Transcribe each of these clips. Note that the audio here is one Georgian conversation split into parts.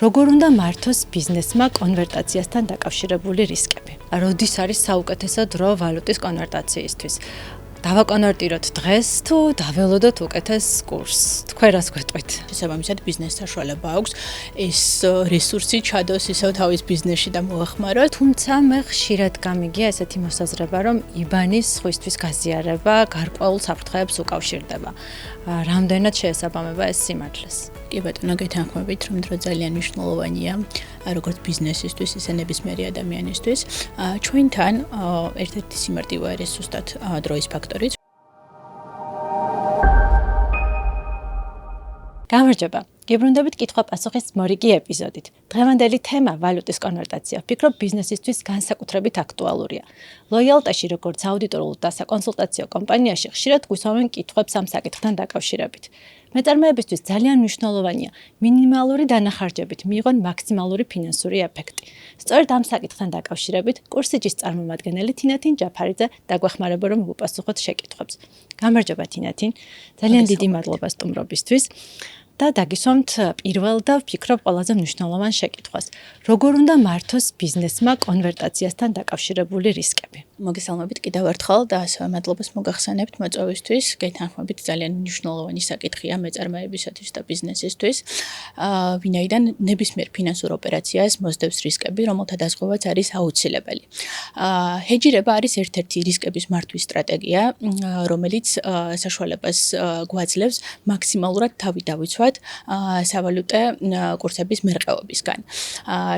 როგორ უნდა მართოს ბიზნესმა კონვერტაციასთან დაკავშირებული რისკები? როდის არის საუკეთესო დრო ვალუტის კონვერტაციისთვის? დავაკონვერტიროთ დღეს თუ დაველოდოთ უკეთეს კურსს? თქვენ რას გვეტყვით? შესაბამისად ბიზნესს საშუალება აქვს ეს რესურსი ჩადოს ისევ თავის ბიზნესში და მოახმაროს. თუმცა მე ხშირად გამიგია ესეთი მოსაზრება, რომ იბანის სხვისთვის გაზიარება გარკვეულ საფრთხეებს უკავშირდება. რამდენად შეესაბამება ეს სიმართლეს? კი ბატონო, გეთანხმებით, რომ დრო ძალიან მნიშვნელოვანია როგორც ბიზნესისთვის, ისე ნებისმიერი ადამიანისთვის. ჩვენთან ერთ-ერთი სიმარტივე არის ზუსტად დროის ფაქტორი. გამარჯობა. გებრუნდებით კითხვა-პასუხის მორიგი ეპიზოდით. დღევანდელი თემა ვალუტის კონვერტაცია. ვფიქრობ, ბიზნესისთვის განსაკუთრებით აქტუალურია. ლოიალტაში, როგორც აუდიტორულ და საკონსულტაციო კომპანიაში, ხშირად გვისვამენ კითხვებს ამ საკითხთან დაკავშირებით. მეწარმეებისთვის ძალიან მნიშვნელოვანია მინიმალური დანახარჯებით მიიღონ მაქსიმალური ფინანსური ეფექტი. სწორედ ამ საკითხთან დაკავშირებით კურსიჯის წარმომადგენელი თინათინ ჯაფარიძე დაგვეხმარება, რომ უპასუხოთ შეკითხვებს. გამარჯობა თინათინ, ძალიან დიდი მადლობა სტუმრობისთვის. და დაგისვამთ პირველ და ვფიქრობ ყველაზე მნიშვნელოვან შეკითხვას. როგორ უნდა მართოს ბიზნესმა კონვერტაციასთან დაკავშირებული რისკები? მოგესალმებით კიდევ ერთხელ და ასევე მადლობას მოგახსენებთ მოწვევისთვის. გეთანხმებით, ძალიან მნიშვნელოვანი საკითხია მეწარმეებისათვის და ბიზნესისთვის. ვინაიდან ნებისმიერ ფინანსურ ოპერაციას მოსდევს რისკები, რომელთა დაზღვევაც არის აუცილებელი. ჰეჯირება არის ერთ-ერთი რისკების მართვის სტრატეგია, რომელიც საშუალებას გვაძლევს მაქსიმალურად თავი დავიცვათ სავალუტე კურსების მერყეობისგან.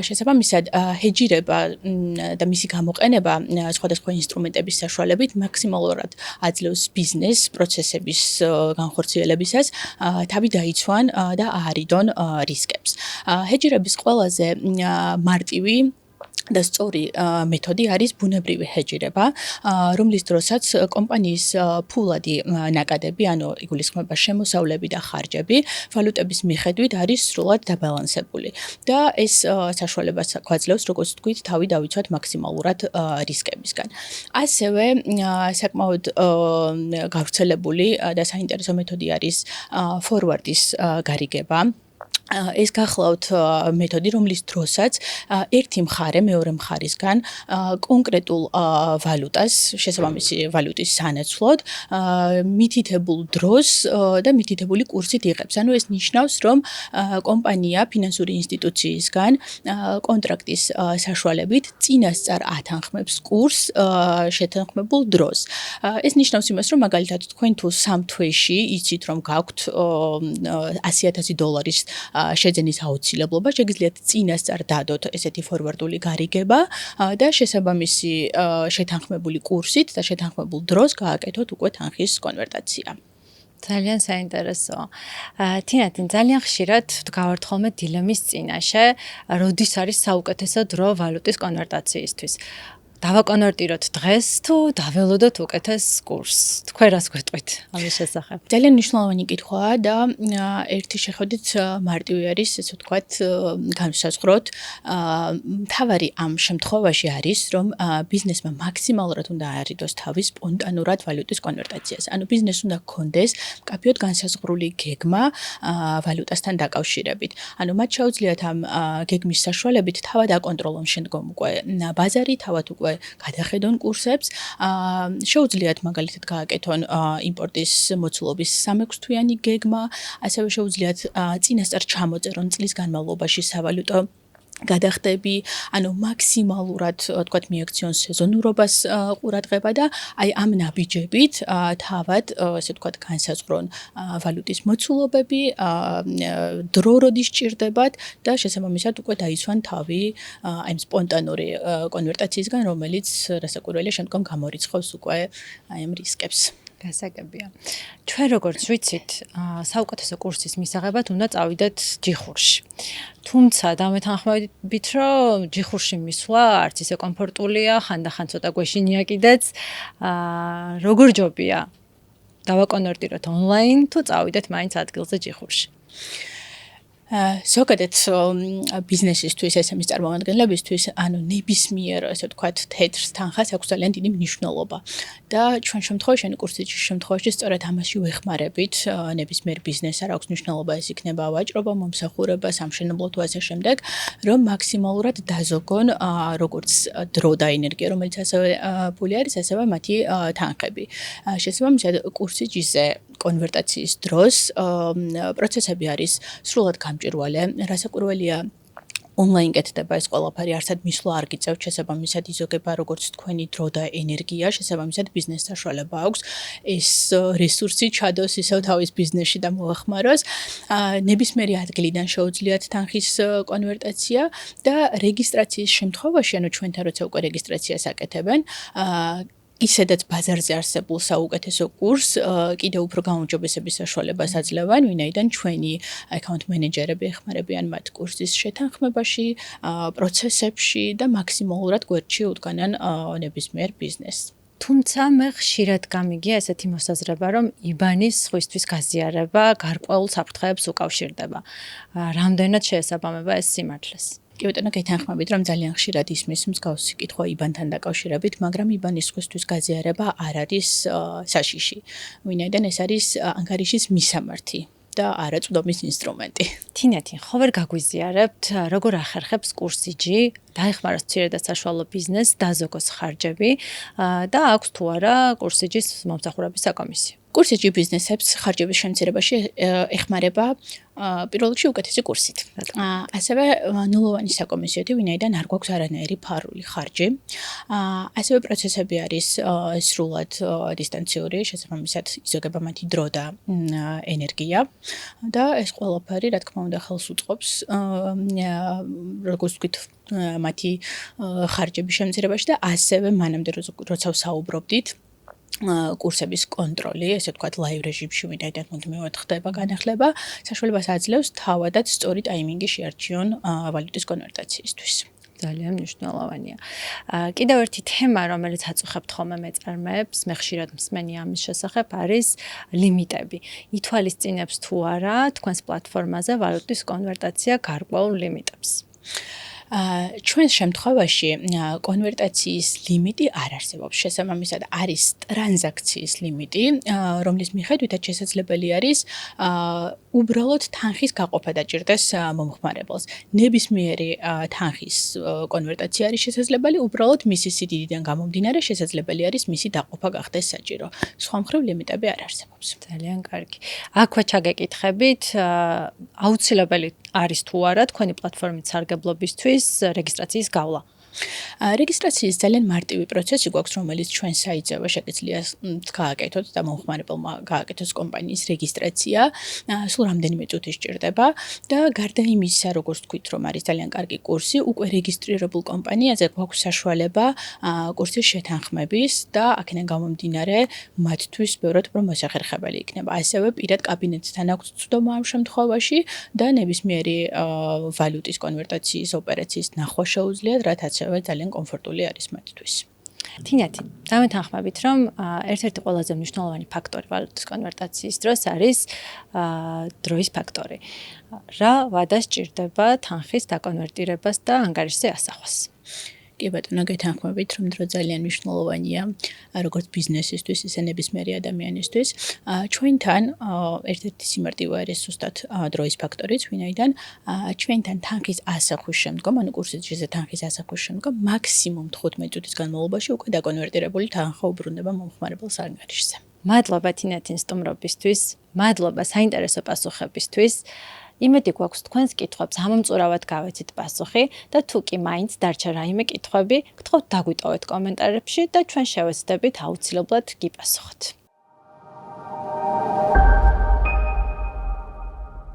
შესაბამისად, ჰეჯირება და მისი გამოყენება სხვადასხვა ინსტრუმენტების საშუალებით მაქსიმალურად აძლევს ბიზნეს პროცესების განხორციელებისას თავი დაიცვან და აარიდონ რისკებს. ჰეჯირების ყველაზე მარტივი და სწორი მეთოდი არის ბუნებრივი ჰეჯირება, რომლის დროსაც კომპანიის ფულადი ნაკადები, ანუ იგულისხმება შემოსავლები და ხარჯები, ვალუტების მიხედვით არის სრულად დაბალანსებული და ეს საშუალებას გვაძლევს, როგორც ვთქვით, თავი დავიცვათ მაქსიმალურად რისკებისგან. ასევე საკმაოდ გავრცელებული და საინტერესო მეთოდი არის ფორვარდის გარიგება. ეს გახლავთ მეთოდი, რომლის დროსაც ერთი მხარე მეორე მხარისგან კონკრეტულ ვალუტას, შესაბამისი ვალუტის სანაცვლოდ, მითითებულ დროს და მითითებული კურსით იღებს. ანუ ეს ნიშნავს, რომ კომპანია ფინანსური ინსტიტუციისგან კონტრაქტის საშუალებით წინასწარ ათანხმებს კურსს შეთანხმებულ დროს. ეს ნიშნავს იმას, რომ მაგალითად თქვენ თუ 3 თვეში იცით, რომ გაქვთ $100,000 შეძენის აუცილებლობა, შეგიძლიათ წინასწარ დადოთ ესეთი ფორვარდული გარიგება და შესაბამისი შეთანხმებული კურსით და შეთანხმებულ დროს გააკეთოთ უკვე თანხის კონვერტაცია. ძალიან საინტერესოა. თინათინ, ძალიან ხშირად ვდგავართ ხოლმე დილემის წინაშე, როდის არის საუკეთესო დრო ვალუტის კონვერტაციისთვის? დავაკონვერტიროთ დღეს თუ დაველოდოთ უკეთეს კურსს? თქვენ რას გვეტყვით ამის შესახებ? ძალიან მნიშვნელოვანი კითხვაა და ერთი შეხედვით მარტივი არის, ესე ვთქვათ, განსაზღვროთ. მთავარი ამ შემთხვევაში არის, რომ ბიზნესმა მაქსიმალურად უნდა აარიდოს თავი სპონტანურად ვალუტის კონვერტაციას. ანუ ბიზნესს უნდა ჰქონდეს მკაფიოდ განსაზღვრული გეგმა ვალუტასთან დაკავშირებით. ანუ მათ შეუძლიათ ამ გეგმის საშუალებით თავად აკონტროლონ შემდგომ უკვე ბაზარი, თავად უკვე გადახედონ კურსებს, შეუძლიათ მაგალითად გააკეთონ იმპორტის მოცულობის 3-6 თვიანი გეგმა, ასევე შეუძლიათ წინასწარ ჩამოწერონ წლის განმავლობაში სავალუტო გადახდები, ანუ მაქსიმალურად თქვათ მიაქციონ სეზონურობას ყურადღება და აი ამ ნაბიჯებით თავად ესე ვთქვათ განსაზღვრონ ვალუტის მოცულობები, დრო როდის სჭირდებათ და შესაბამისად უკვე დაიცვან თავი აი ამ სპონტანური კონვერტაციისგან, რომელიც რასაკვირველია შემდგომ გამორიცხავს უკვე აი ამ რისკებს. გასაგებია. ჩვენ როგორც ვიცით, საუკეთესო კურსის მისაღებად უნდა წავიდეთ ჯიხურში. თუმცა დამეთანხმებით, რომ ჯიხურში მისვლა არც ისე კომფორტულია, ხანდახან ცოტა გვეშინია კიდეც. როგორ ჯობია? დავაკონვერტიროთ ონლაინ თუ წავიდეთ მაინც ადგილზე ჯიხურში? ზოგადად ბიზნესისთვის, SME-ის წარმომადგენლებისთვის, ანუ ნებისმიერ, ასე ვთქვათ, თეთრ თანხას აქვს ძალიან დიდი მნიშვნელობა. და ჩვენ შემთხვევაში, ანუ კურსიჯის შემთხვევაში, სწორედ ამაში ვეხმარებით, ნებისმიერ ბიზნესს არ აქვს მნიშვნელობა, ეს იქნება ვაჭრობა, მომსახურება, სამშენებლო თუ ასე შემდეგ, რომ მაქსიმალურად დაზოგონ როგორც დრო და ენერგია, რომელიც ასევე ფული არის, ასევე მათი თანხები. შესაბამისად, კურსიჯზე კონვერტაციის დროს პროცესები არის სრულად გამჭვირვალე, რასაკვირველია ონლაინ კეთდება ეს ყველაფერი, არსად მისვლა არ გიწევთ, შესაბამისად იზოგება როგორც თქვენი დრო და ენერგია, შესაბამისად ბიზნესს საშუალება აქვს ეს რესურსი ჩადოს ისევ თავის ბიზნესში და მოახმაროს. ნებისმიერი ადგილიდან შეუძლიათ თანხის კონვერტაცია და რეგისტრაციის შემთხვევაში, ანუ ჩვენთან როცა უკვე რეგისტრაციას აკეთებენ, ისედაც ბაზარზე არსებულ საუკეთესო კურსს კიდევ უფრო გაუმჯობესების საშუალებას აძლევენ, ვინაიდან ჩვენი account manager-ები ეხმარებიან მათ კურსის შეთანხმებაში, პროცესებში და მაქსიმალურად გვერდში უდგანან ნებისმიერ ბიზნესს. თუმცა მე ხშირად გამიგია ესეთი მოსაზრება, რომ IBAN-ის სხვისთვის გაზიარება გარკვეულ საფრთხეებს უკავშირდება. რამდენად შეესაბამება ეს სიმართლეს? კი ბატონო, გეთანხმებით, რომ ძალიან ხშირად ისმის მსგავსი კითხვა IBAN-თან დაკავშირებით, მაგრამ IBAN-ის სხვისთვის გაზიარება არ არის საშიში. ვინაიდან ეს არის ანგარიშის მისამართი და არა წვდომის ინსტრუმენტი. თინეთი, ხო ვერ გაგვიზიარებთ, როგორ ახერხებს კურსიჯი, დაეხმაროს მცირე და საშუალო ბიზნესს, დაზოგოს ხარჯები და აქვს თუ არა კურსიჯის მომსახურების საკომისიო. კურსიჯი ბიზნესებს ხარჯების შემცირებაში ეხმარება პირველ რიგში უკეთესი კურსით. ასევე ნულოვანი საკომისიოთი, ვინაიდან არ გვაქვს არანაირი ფარული ხარჯი. ასევე პროცესები არის სრულად დისტანციური, შესაბამისად იზოგება მათი დრო და ენერგია და ეს ყველაფერი, რა თქმა უნდა, ხელს უწყობს როგორც ვთქვით, მათი ხარჯების შემცირებაში და ასევე მანამდე როცა ვსაუბრობდით კურსების კონტროლი, ესე ვთქვათ, ლაივ რეჟიმში, ვინაიდან მუდმივად ხდება განახლება, საშუალებას აძლევს თავადაც სწორი ტაიმინგი შეარჩიონ ვალუტის კონვერტაციისთვის. ძალიან მნიშვნელოვანია. კიდევ ერთი თემა, რომელიც აწუხებთ ხოლმე მეწარმეებს, მე ხშირად მსმენია ამის შესახებ, არის ლიმიტები. ითვალისწინებს თუ არა თქვენს პლატფორმაზე ვალუტის კონვერტაცია გარკვეულ ლიმიტებს? ჩვენს შემთხვევაში კონვერტაციის ლიმიტი არ არსებობს. შესაბამისად არის ტრანზაქციის ლიმიტი, რომლის მიხედვითაც შესაძლებელი არის უბრალოდ თანხის გაყოფა დაჭირდეს მომხმარებელს. ნებისმიერი თანხის კონვერტაცია არის შესაძლებელი, უბრალოდ მისი სიდიდიდან გამომდინარე შესაძლებელი არის მისი დაყოფა გახდეს საჭირო. სხვა მხრივ ლიმიტები არ არსებობს. ძალიან კარგი. აქვე ჩაგეკითხებით, აუცილებელი არის თუ არა თქვენი პლატფორმის სარგებლობისთვის რეგისტრაციის გავლა? რეგისტრაციის ძალიან მარტივი პროცესი გვაქვს, რომელიც ჩვენ საიტზევე შეგიძლია გააკეთოთ და მომხმარებელმა გააკეთოს კომპანიის რეგისტრაცია. სულ რამდენიმე წუთი სჭირდება და გარდა იმისა, როგორც თქვით, რომ არის ძალიან კარგი კურსი, უკვე რეგისტრირებულ კომპანიაზე გვაქვს საშუალება კურსის შეთანხმების და აქედან გამომდინარე მათთვის ბევრად უფრო მოსახერხებელი იქნება. ასევე პირად კაბინეტთან აქვს ცდომა ამ შემთხვევაში და ნებისმიერი ვალუტის კონვერტაციის ოპერაციის ნახვა შეუძლიათ, რათაც ძალიან კომფორტული არის მათთვის. თინეთი, დამეთანხმებით, რომ ერთ-ერთი ყველაზე მნიშვნელოვანი ფაქტორი ვალუტის კონვერტაციის დროს არის დროის ფაქტორი. რა ვადა სჭირდება თანხის დაკონვერტირებას და ანგარიშზე ასახვას? კი ბატონო, გეთანხმებით, რომ დრო ძალიან მნიშვნელოვანია როგორც ბიზნესისთვის, ისე ნებისმიერი ადამიანისთვის. ჩვენთან ერთ-ერთი სიმარტივე არის ზუსტად დროის ფაქტორიც, ვინაიდან ჩვენთან თანხის ასახვის შემდგომ, ანუ კურსიჯზე თანხის ასახვის შემდგომ, მაქსიმუმ 15 წუთის განმავლობაში უკვე დაკონვერტირებული თანხა უბრუნდება მომხმარებელს ანგარიშზე. მადლობა თინეთის სტუმრობისთვის, მადლობა საინტერესო პასუხებისთვის. იმედი გვაქვს თქვენს კითხვებს ამომწურავად გავეცით პასუხი და თუ კი მაინც დარჩა რაიმე კითხვები, გთხოვთ დაგვიტოვეთ კომენტარებში და ჩვენ შევეცდებით აუცილებლად გიპასუხოთ.